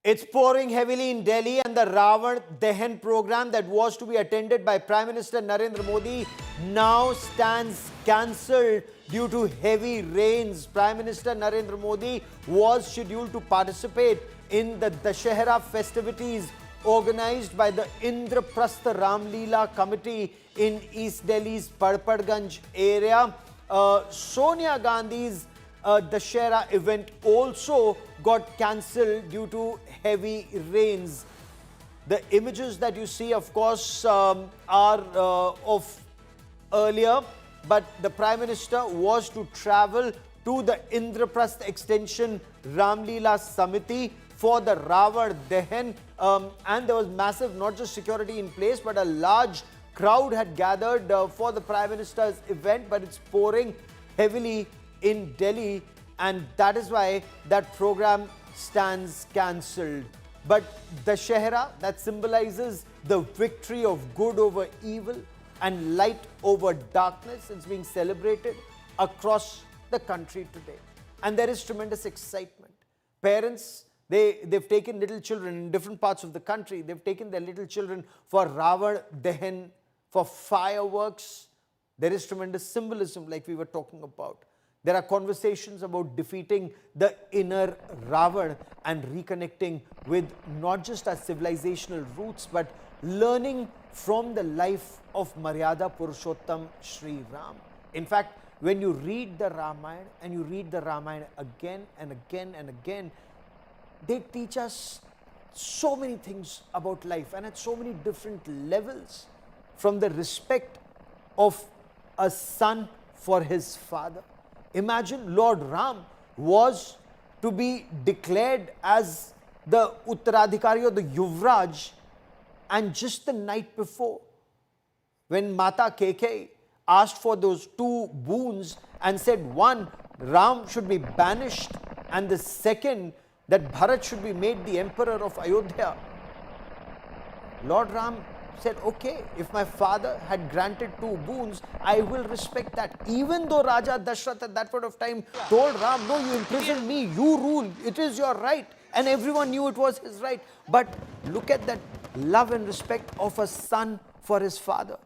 It's pouring heavily in Delhi, and the Ravan Dahan program that was to be attended by Prime Minister Narendra Modi now stands cancelled due to heavy rains. Prime Minister Narendra Modi was scheduled to participate in the Dussehra festivities organized by the Indraprastha Ramleela Committee in East Delhi's Padpadganj area. Sonia Gandhi's Dussehra event also got cancelled due to heavy rains. The images that you see, of course, are of earlier, but the Prime Minister was to travel to the Indraprastha Extension Ramleela Samiti for the Ravan Dahan, and there was massive, not just security in place, but a large crowd had gathered for the Prime Minister's event, but it's pouring heavily in Delhi, and that is why that program stands cancelled. But Dussehra, that symbolizes the victory of good over evil and light over darkness, it's being celebrated across the country today. And there is tremendous excitement. Parents, they've taken little children in different parts of the country, they've taken their little children for Ravan Dahan, for fireworks. There is tremendous symbolism, like we were talking about. There are conversations about defeating the inner Ravan and reconnecting with not just our civilizational roots, but learning from the life of Maryada Purushottam Shri Ram. In fact, when you read the Ramayana and you read the Ramayana again and again and again, they teach us so many things about life and at so many different levels, from the respect of a son for his father. Imagine Lord Ram was to be declared as the Uttaradhikari or the Yuvraj, and just the night before, when Mata Keke asked for those two boons and said, one, Ram should be banished, and the second, that Bharat should be made the emperor of Ayodhya, Lord Ram said, okay, if my father had granted two boons, I will respect that. Even though Raja Dashrath at that point of time told Ram, no, you imprisoned me, you rule, it is your right. And everyone knew it was his right. But look at that love and respect of a son for his father.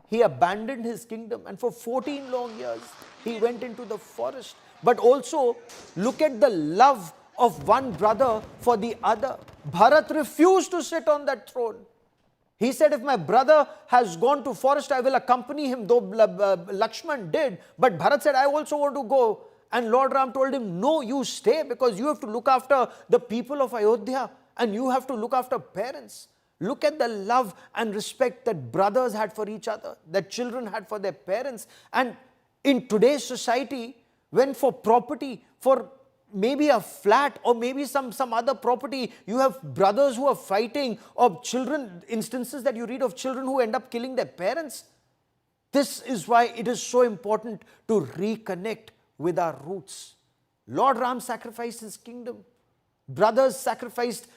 He abandoned his kingdom, and for 14 long years, he went into the forest. But also, look at the love of one brother for the other. Bharat refused to sit on that throne. He said, if my brother has gone to forest, I will accompany him, though Lakshman did. But Bharat said, I also want to go. And Lord Ram told him, no, you stay, because you have to look after the people of Ayodhya and you have to look after parents. Look at the love and respect that brothers had for each other, that children had for their parents. And in today's society, when for property, for maybe a flat or maybe some other property, you have brothers who are fighting, or children, instances that you read of children who end up killing their parents. This is why it is so important to reconnect with our roots. Lord Ram sacrificed his kingdom. Brothers sacrificed,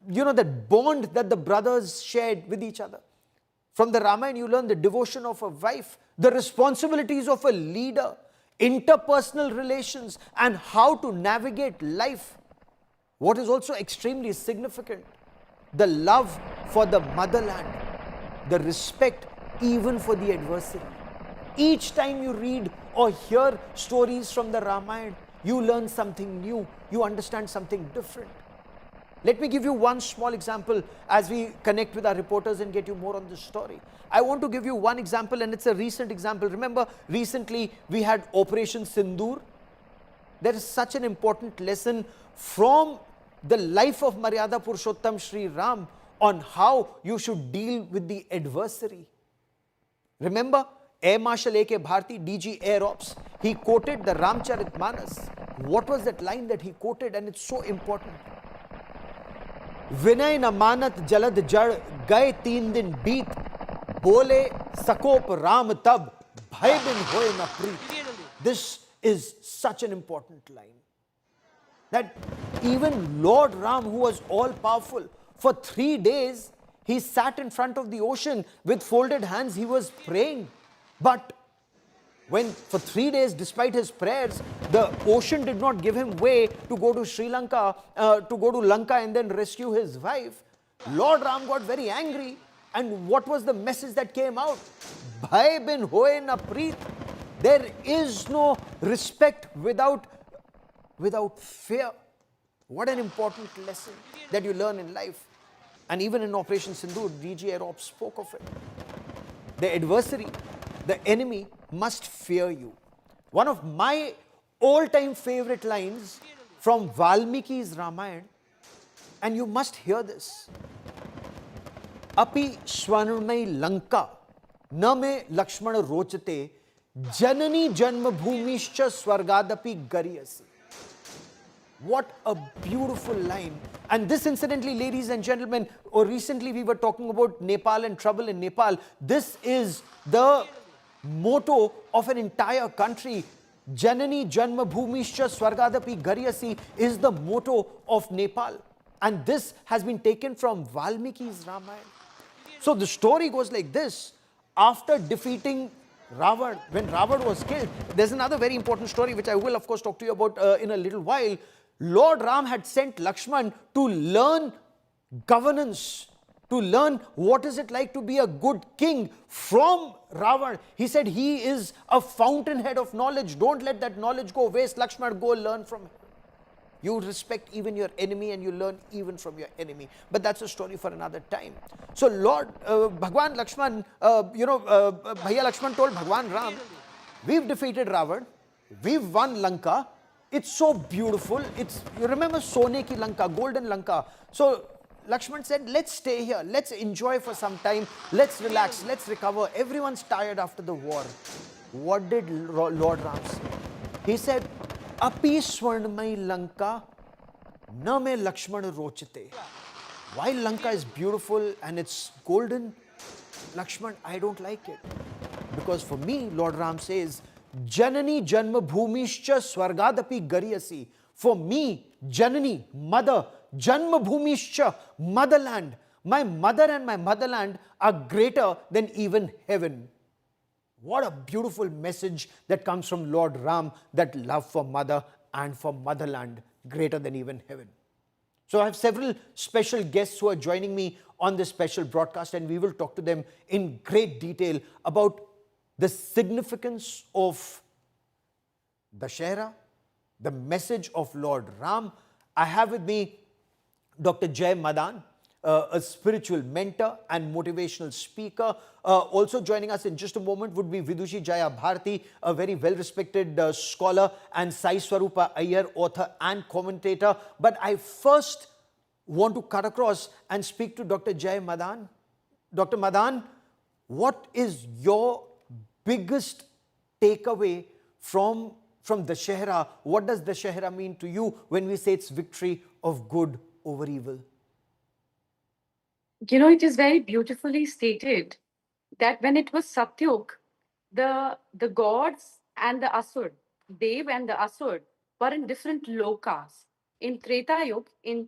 that bond that the brothers shared with each other. From the Ramayana, you learn the devotion of a wife, the responsibilities of a leader, interpersonal relations, and how to navigate life. What is also extremely significant, the love for the motherland, the respect even for the adversary. Each time you read or hear stories from the Ramayana, you learn something new, you understand something different. Let me give you one small example as we connect with our reporters and get you more on this story. I want to give you one example, and it's a recent example. Remember, recently we had Operation Sindoor. There is such an important lesson from the life of Maryada Purushottam Shri Ram on how you should deal with the adversary. Remember, Air Marshal A.K. Bharti, DG Air Ops, he quoted the Ramcharitmanas. What was that line that he quoted? And it's so important. Vinay na manat jalad jad gaye 3 din beat, bole sakop ram tab bhai bin hoye na preet. This is such an important line, that even Lord Ram, who was all powerful, for 3 days he sat in front of the ocean with folded hands, he was praying. But When for 3 days, despite his prayers, the ocean did not give him way to go to Sri Lanka, to go to Lanka and then rescue his wife, Lord Ram got very angry. And what was the message that came out? Bhai bin hoye na preet. There is no respect without fear. What an important lesson that you learn in life. And even in Operation Sindoor, DG Aerop spoke of it. The adversary, the enemy, must fear you. One of my all-time favorite lines from Valmiki's Ramayana, and you must hear this. Api Swarnamai Lanka, न मे लक्ष्मण रोचते, जननी जन्मभूमिश्च स्वर्गादपि गरियसी. What a beautiful line. And this, incidentally, ladies and gentlemen, or recently we were talking about Nepal and trouble in Nepal. This is the motto of an entire country. Janani Janma Bhumischa Swargadapi Garyasi is the motto of Nepal. And this has been taken from Valmiki's Ramayana. So the story goes like this. After defeating Ravan, when Ravan was killed, there's another very important story which I will of course talk to you about in a little while. Lord Ram had sent Lakshman to learn governance, to learn what is it like to be a good king from Ravan. He said he is a fountainhead of knowledge. Don't let that knowledge go waste. Lakshman, go learn from him. You respect even your enemy and you learn even from your enemy. But that's a story for another time. So Lord, Bhagwan Lakshman, Bhaiya Lakshman told Bhagwan Ram, we've defeated Ravan, we've won Lanka, it's so beautiful, you remember Sone ki Lanka, golden Lanka. So Lakshman said, let's stay here, let's enjoy for some time, let's relax, let's recover, everyone's tired after the war. What did Lord Ram say? He said, Api Swarnamai Lanka, na me Lakshmana rochate. While Lanka is beautiful and it's golden, Lakshman, I don't like it. Because for me, Lord Ram says, Janani Janma Bhumishcha Swargadapi Garyasi. For me, Janani, mother, Janma Bhumishcha, motherland. My mother and my motherland are greater than even heaven. What a beautiful message that comes from Lord Ram, that love for mother and for motherland, greater than even heaven. So I have several special guests who are joining me on this special broadcast, and we will talk to them in great detail about the significance of Dussehra, the message of Lord Ram. I have with me Dr. Jay Madan, a spiritual mentor and motivational speaker. Also joining us in just a moment would be Vidushi Jaya Bharati, a very well-respected scholar, and Sai Swarupa Iyer, author and commentator. But I first want to cut across and speak to Dr. Jay Madan. Dr. Madan, what is your biggest takeaway from Dussehra? What does Dussehra mean to you when we say it's victory of good over evil? It is very beautifully stated that when it was Satyug, the gods and the Asur, Dev and the Asur, were in different lokas. In Treta Yuga, in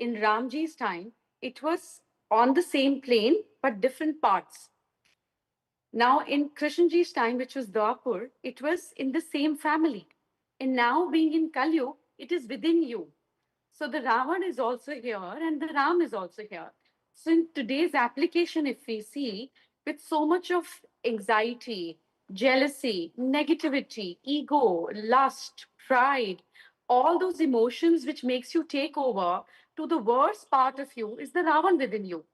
Ramji's time, it was on the same plane but different parts. Now, in Krishnji's time, which was Dwapur, it was in the same family. And now, being in Kalyu, it is within you. So the Ravan is also here and the Ram is also here. So in today's application, if we see, with so much of anxiety, jealousy, negativity, ego, lust, pride, all those emotions which makes you take over to the worst part of you is the Ravan within you.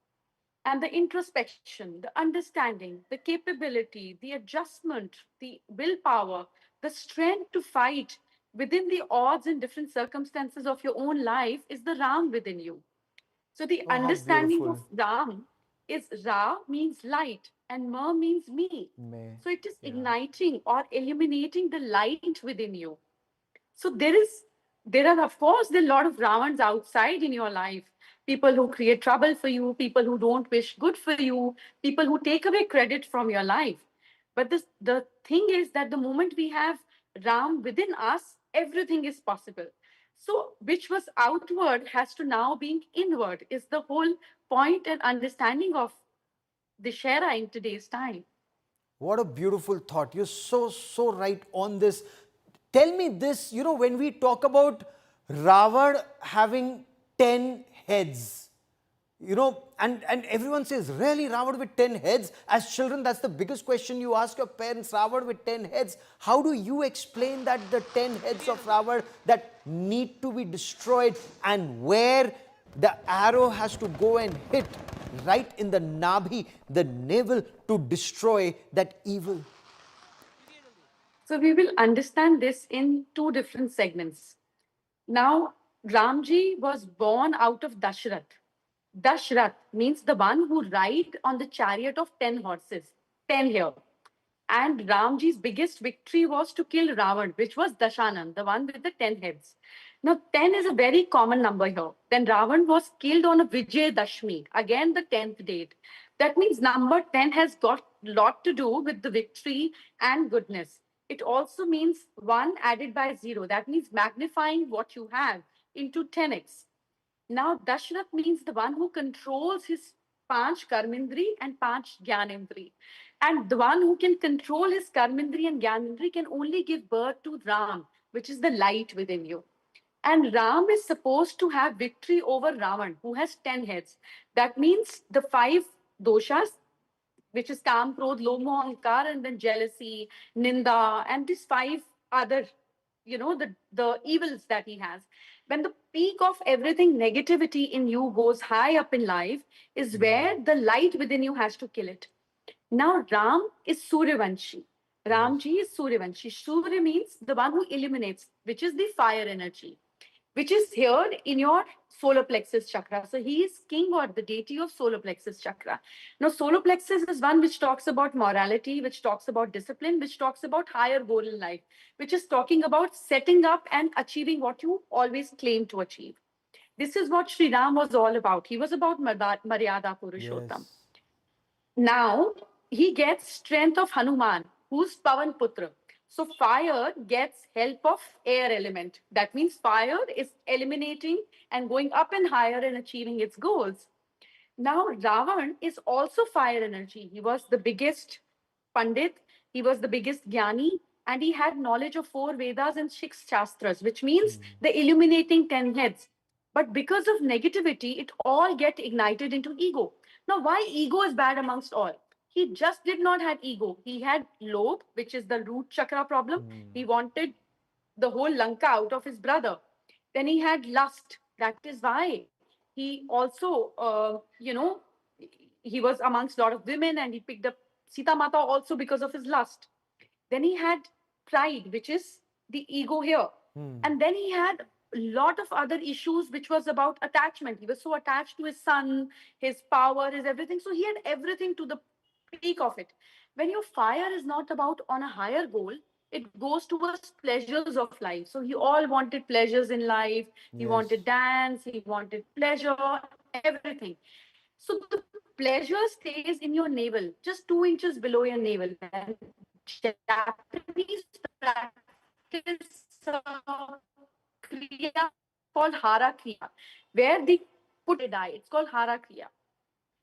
And the introspection, the understanding, the capability, the adjustment, the willpower, the strength to fight within the odds and different circumstances of your own life is the Ram within you. So the Oh, how understanding beautiful. of Ram is Ra means light and Ma means me. May. So it is Yeah. igniting or illuminating the light within you. So there are of course there are a lot of Ravans outside in your life. People who create trouble for you, people who don't wish good for you, people who take away credit from your life. But the thing is that the moment we have Ram within us, everything is possible. So which was outward has to now be inward is the whole point and understanding of the Shera in today's time. What a beautiful thought. You're so right on this. Tell me this, when we talk about Ravan having 10 heads, and everyone says, really, Ravan with 10 heads? As children, that's the biggest question you ask your parents, Ravan with 10 heads. How do you explain that the 10 heads of Ravan that need to be destroyed, and where the arrow has to go and hit right in the nabhi, the navel, to destroy that evil? So we will understand this in two different segments. Now, Ramji was born out of Dashrath. Dashrath means the one who ride on the chariot of 10 horses, 10 here. And Ramji's biggest victory was to kill Ravan, which was Dashanan, the one with the 10 heads. Now, 10 is a very common number here. Then Ravan was killed on a Vijay Dashmi, again the 10th date. That means number 10 has got a lot to do with the victory and goodness. It also means 1 added by 0. That means magnifying what you have into 10x. Now, Dashrath means the one who controls his Panch Karmindri and Panch Gyanindri. And the one who can control his Karmindri and Gyanindri can only give birth to Ram, which is the light within you. And Ram is supposed to have victory over Ravan, who has 10 heads. That means the 5 doshas, which is Kam, Krodh, Lomo, Ankar, and then jealousy, Ninda, and these 5 other, the evils that he has. When the peak of everything negativity in you goes high up in life, is where the light within you has to kill it. Now, Ram is Suryavanshi. Ramji is Suryavanshi. Surya means the one who illuminates, which is the fire energy, which is here in your solar plexus chakra. So he is king or the deity of solar plexus chakra. Now, solar plexus is one which talks about morality, which talks about discipline, which talks about higher goal in life, which is talking about setting up and achieving what you always claim to achieve. This is what Sri Ram was all about. He was about Maryada Purushottam. Yes. Now he gets strength of Hanuman, who's Pavan Putra. So fire gets help of air element. That means fire is eliminating and going up and higher and achieving its goals. Now Ravan is also fire energy. He was the biggest Pandit, he was the biggest Jnani, and he had knowledge of 4 Vedas and 6 Shastras, which means the illuminating 10 heads. But because of negativity, it all get ignited into ego. Now, why ego is bad amongst all? He just did not have ego. He had lobh, which is the root chakra problem. He wanted the whole Lanka out of his brother. Then he had lust. That is why he also, he was amongst a lot of women and he picked up Sita Mata also because of his lust. Then he had pride, which is the ego here. And then he had a lot of other issues, which was about attachment. He was so attached to his son, his power, his everything. So he had everything to the peak of it. When your fire is not about on a higher goal, it goes towards pleasures of life. So he all wanted pleasures in life. He Yes. wanted dance. He wanted pleasure, everything. So the pleasure stays in your navel, just 2 inches below your navel. And Japanese practice kriya called hara kriya, where they put a die. It's called hara kriya.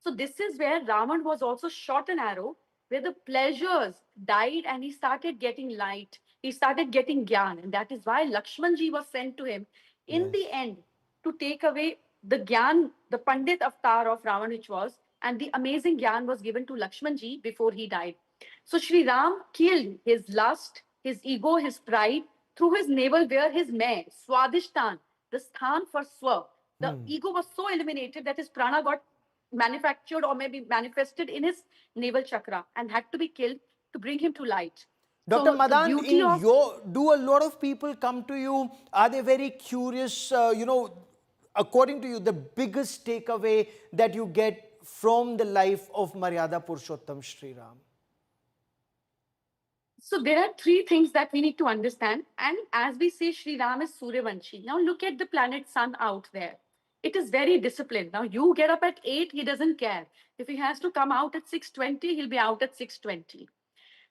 So this is where Ravan was also shot an arrow where the pleasures died and he started getting light. He started getting gyan. And that is why Lakshmanji was sent to him in Yes. the end to take away the gyan, the Pandit avatar of Ravan, which was, and the amazing gyan was given to Lakshmanji before he died. So Sri Ram killed his lust, his ego, his pride through his navel where his meh, Swadishtan, the sthan for swa, the ego was so eliminated that his prana got manufactured or maybe manifested in his navel chakra and had to be killed to bring him to light. Dr. So the Madan, beauty of do a lot of people come to you? Are they very curious? According to you, the biggest takeaway that you get from the life of Maryada Purushottam Shri Ram? So there are 3 things that we need to understand. And as we say, Sri Ram is Suryavanshi. Now look at the planet Sun out there. It is very disciplined. Now you get up at 8, he doesn't care. If he has to come out at 6:20, he'll be out at 6:20.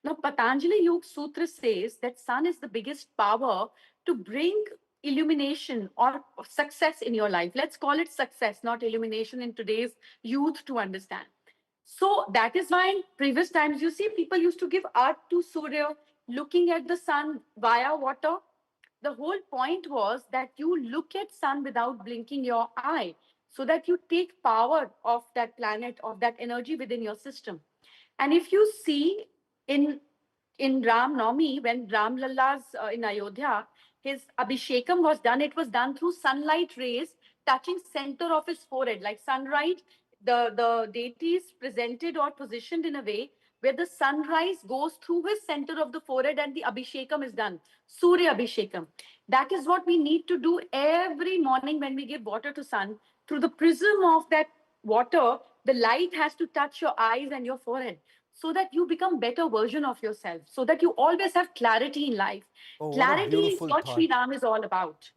Now Patanjali Yoga Sutra says that Sun is the biggest power to bring illumination or success in your life. Let's call it success, not illumination in today's youth to understand. So that is why in previous times, you see, people used to give art to Surya, looking at the sun via water. The whole point was that you look at sun without blinking your eye, so that you take power of that planet, of that energy within your system. And if you see in in Ram Navami, when Ram Lalla's in Ayodhya, his Abhishekam was done, it was done through sunlight rays touching center of his forehead, like sunlight. The deity is presented or positioned in a way where the sunrise goes through his center of the forehead and the Abhishekam is done. Surya Abhishekam. That is what we need to do every morning when we give water to sun. Through the prism of that water, the light has to touch your eyes and your forehead so that you become better version of yourself, so that you always have clarity in life. Oh, what a Clarity is beautiful what Sri thought. Ram is all about.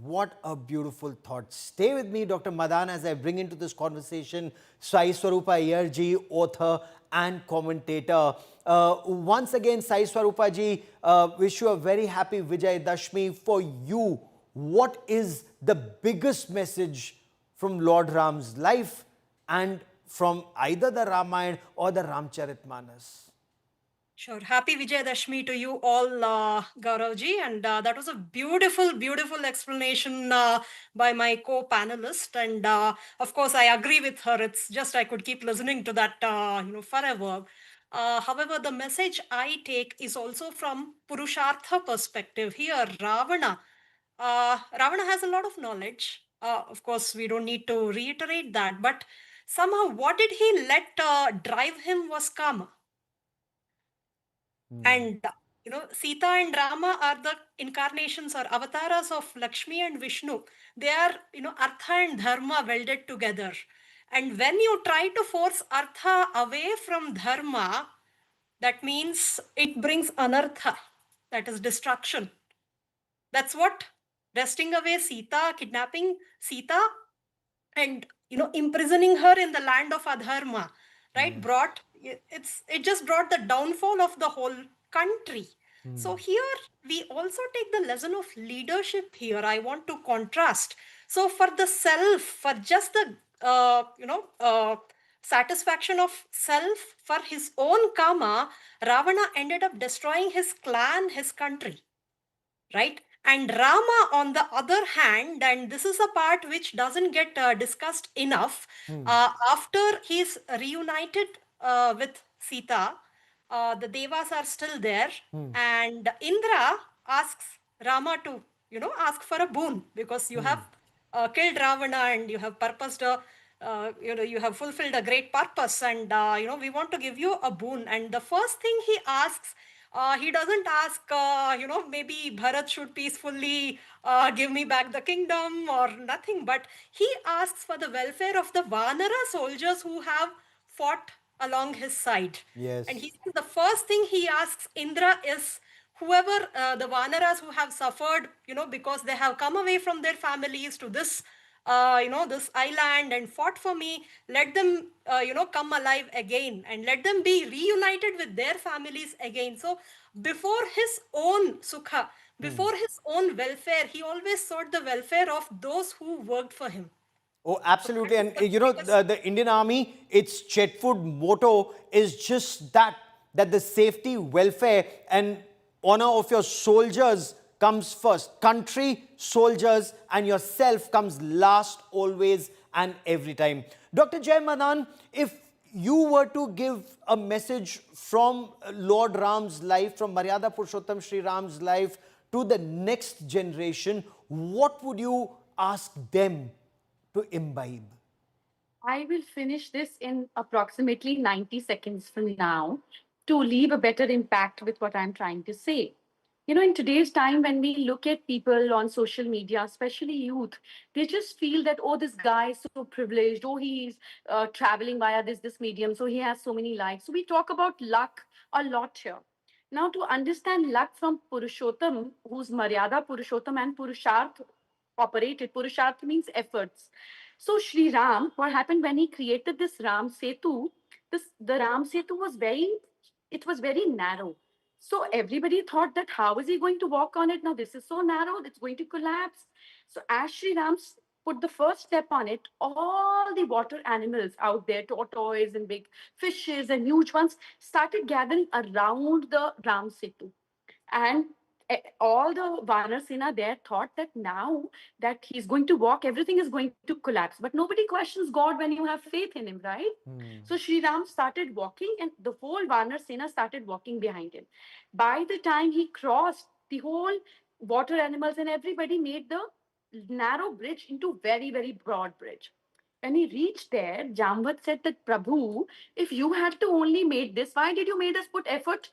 What a beautiful thought. Stay with me, Dr. Madan, as I bring into this conversation Sai Swarupa Iyer ji, author and commentator. Once again, Sai Swarupa ji, wish you a very happy Vijay Dashmi. For you, what is the biggest message from Lord Ram's life and from either the Ramayana or the Ramcharitmanas? Sure. Happy Vijayadashmi to you all, Gauravji. And that was a beautiful, beautiful explanation by my co-panelist. And of course, I agree with her. It's just I could keep listening to that, forever. However, the message I take is also from Purushartha perspective. Here, Ravana has a lot of knowledge. Of course, we don't need to reiterate that. But somehow, what did he let drive him was karma. And Sita and Rama are the incarnations or avatars of Lakshmi and Vishnu. They are, Artha and Dharma welded together. And when you try to force Artha away from Dharma, that means it brings anartha, that is destruction. That's what wresting away Sita, kidnapping Sita, and imprisoning her in the land of adharma, right, it just brought the downfall of the whole country. So here we also take the lesson of leadership. Here I want to contrast. So for the self, for just the satisfaction of self, for his own karma, Ravana ended up destroying his clan, his country, right? And Rama, on the other hand, and this is a part which doesn't get discussed enough, after he's reunited with Sita, the Devas are still there, and Indra asks Rama to, ask for a boon because you have killed Ravana and you have purposed a, you have fulfilled a great purpose, and we want to give you a boon. And the first thing he asks, he doesn't ask, maybe Bharat should peacefully give me back the kingdom or nothing, but he asks for the welfare of the Vanara soldiers who have fought along his side. And Yes. he says the first thing he asks Indra is, whoever the Vanaras who have suffered, because they have come away from their families to this this island and fought for me, let them, come alive again and let them be reunited with their families again. So before his own sukha, before his own welfare, he always sought the welfare of those who worked for him. Oh, So that absolutely. is And the biggest. the Indian Army, its Chetwood motto is just that the safety, welfare, and honor of your soldiers comes first. Country, soldiers, and yourself comes last, always and every time. Dr. Jay Madan, if you were to give a message from Lord Ram's life, from Maryada Purushottam Sri Ram's life to the next generation, what would you ask them to imbibe? I will finish this in approximately 90 seconds from now to leave a better impact with what I'm trying to say. You know, in today's time, when we look at people on social media, especially youth, they just feel that, oh, this guy is so privileged. Oh, he's traveling via this medium. So he has so many likes. So we talk about luck a lot here. Now, to understand luck from Purushottam, who's Maryada Purushottam and Purusharth operated, Purusharth means efforts. So Sri Ram, what happened when he created this Ram Setu? The Ram Setu was very narrow. So everybody thought that how is he going to walk on it? Now this is so narrow, it's going to collapse. So as Sri Ram put the first step on it, all the water animals out there, tortoise and big fishes and huge ones, started gathering around the Ram Setu. And all the Vanar Sena there thought that now that he's going to walk, everything is going to collapse. But nobody questions God when you have faith in him, right? So Sri Ram started walking, and the whole Vanar Sena started walking behind him. By the time he crossed, the whole water animals and everybody made the narrow bridge into very, very broad bridge. When he reached there, Jamvat said that, Prabhu, if you had to only made this, why did you made us put effort?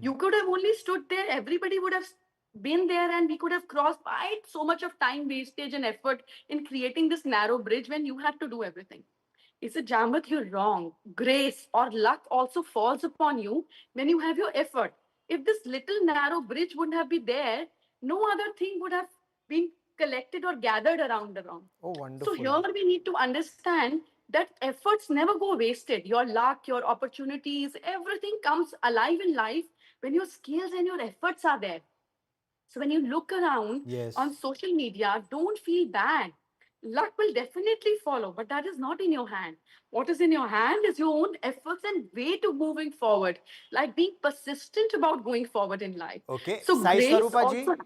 You could have only stood there, everybody would have been there, and we could have crossed. Why so much of time wastage and effort in creating this narrow bridge when you had to do everything? He said, Jamvat, you're wrong. Grace or luck also falls upon you when you have your effort. If this little narrow bridge wouldn't have been there, no other thing would have been collected or gathered around the wrong. Oh, So wonderful. here we need to understand that efforts never go wasted. Your luck, your opportunities, everything comes alive in life when your skills and your efforts are there. So when you look around Yes. on social media, don't feel bad. Luck will definitely follow, but that is not in your hand. What is in your hand is your own efforts and way to moving forward, like being persistent about going forward in life. Okay. So Sai grace Swarupa ji, also.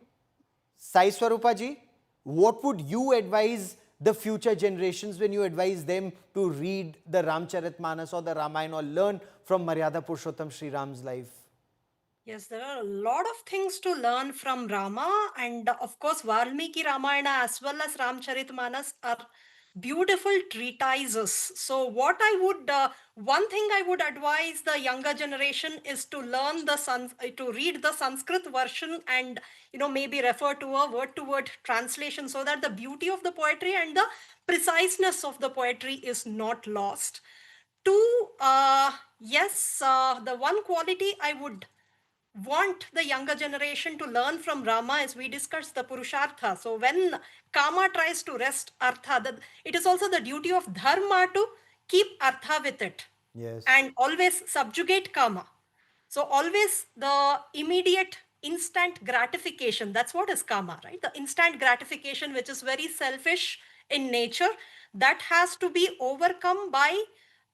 Sai Swarupa ji, what would you advise the future generations when you advise them to read the Ramcharitmanas or the Ramayana or learn from Maryada Purushottam Sri Ram's life? Yes, there are a lot of things to learn from Rama, and of course, Valmiki Ramayana as well as Ramcharitmanas are beautiful treatises. So, what I would, one thing I would advise the younger generation is to learn to read the Sanskrit version, and maybe refer to a word-to-word translation, so that the beauty of the poetry and the preciseness of the poetry is not lost. Two, yes, the one quality I would want the younger generation to learn from Rama is, we discussed the Purushartha. So when Kama tries to wrest Artha, it is also the duty of Dharma to keep Artha with it. Yes. And always subjugate Kama. So always the immediate instant gratification, that's what is Kama, right? The instant gratification, which is very selfish in nature, that has to be overcome by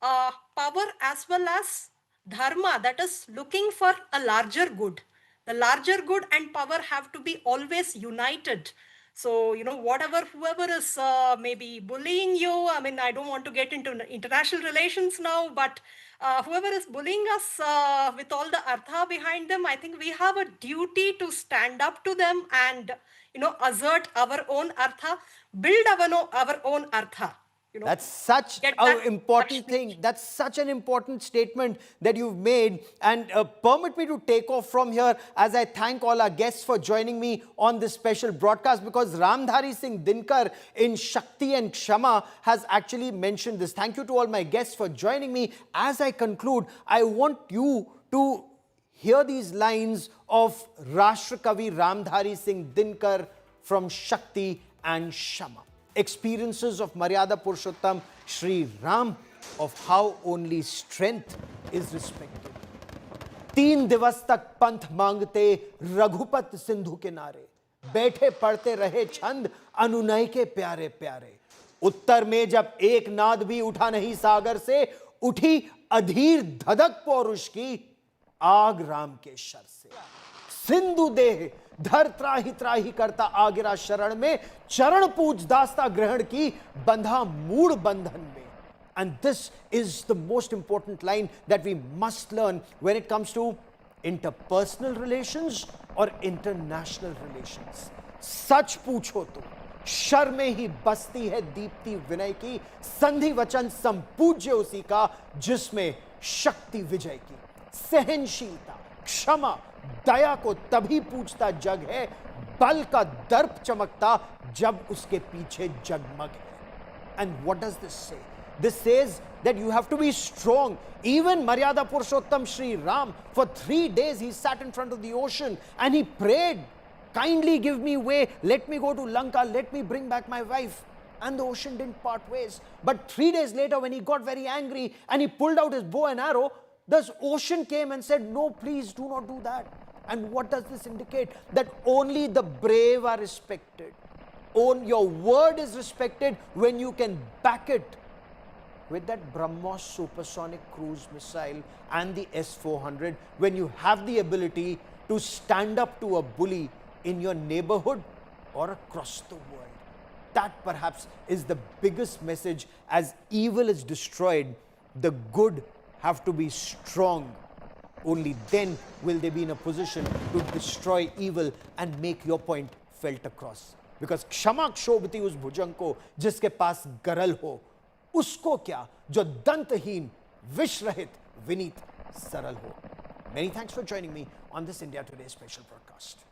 power as well as dharma, that is looking for a larger good. The larger good and power have to be always united. So whoever is maybe bullying you, I mean, I don't want to get into international relations now, but whoever is bullying us with all the artha behind them, I think we have a duty to stand up to them and assert our own artha, build our own artha. That's such Get an that important Lakshmi. thing. That's such an important statement that you've made. And permit me to take off from here as I thank all our guests for joining me on this special broadcast, because Ramdhari Singh Dinkar in Shakti and Kshama has actually mentioned this. Thank you to all my guests for joining me. As I conclude, I want you to hear these lines of Rashtra Kavi Ramdhari Singh Dinkar from Shakti and Kshama. Experiences of Maryada Purushottam Sri Ram, of how only strength is respected. 3 दिवस तक पंथ मांगते रघुपत सिंधु किनारे, बैठे पढ़ते रहे छंद अनुनय के प्यारे प्यारे। उत्तर में जब एक नाद भी उठा नहीं सागर से, उठी अधीर धधक पौरुष की आग राम के शर से। सिंधु देह धर त्राही त्राही करता आगिरा शरण में, चरण पूज दास्ता ग्रहण की बंधा मूड बंधन में। And this is the most important line that we must learn when it comes to interpersonal relations or international relations. सच पूछो तो शर में ही बसती है दीप्ति विनय की, संधि वचन संपूज्य उसी का जिसमें शक्ति विजय की। सहनशीलता, क्षमा, दया को तभी पूछता जग है, बल का दर्प चमकता जब उसके पीछे जगमग है। And what does this say? This says that you have to be strong. Even Maryada Purushottam Sri Ram, for 3 days he sat in front of the ocean and he prayed, kindly give me way, let me go to Lanka, let me bring back my wife. And the ocean didn't part ways. But 3 days later, when he got very angry and he pulled out his bow and arrow, the ocean came and said, no, please do not do that. And what does this indicate? That only the brave are respected. your word is respected when you can back it with that BrahMos supersonic cruise missile and the S-400, when you have the ability to stand up to a bully in your neighborhood or across the world. That perhaps is the biggest message. As evil is destroyed, the good have to be strong. Only then will they be in a position to destroy evil and make your point felt across. Because क्षमा क्षोभती उस भुजंग को जिसके पास गरल हो, उसको क्या जो दंतहीन विष रहित विनीत सरल हो. Many thanks for joining me on this India Today special broadcast.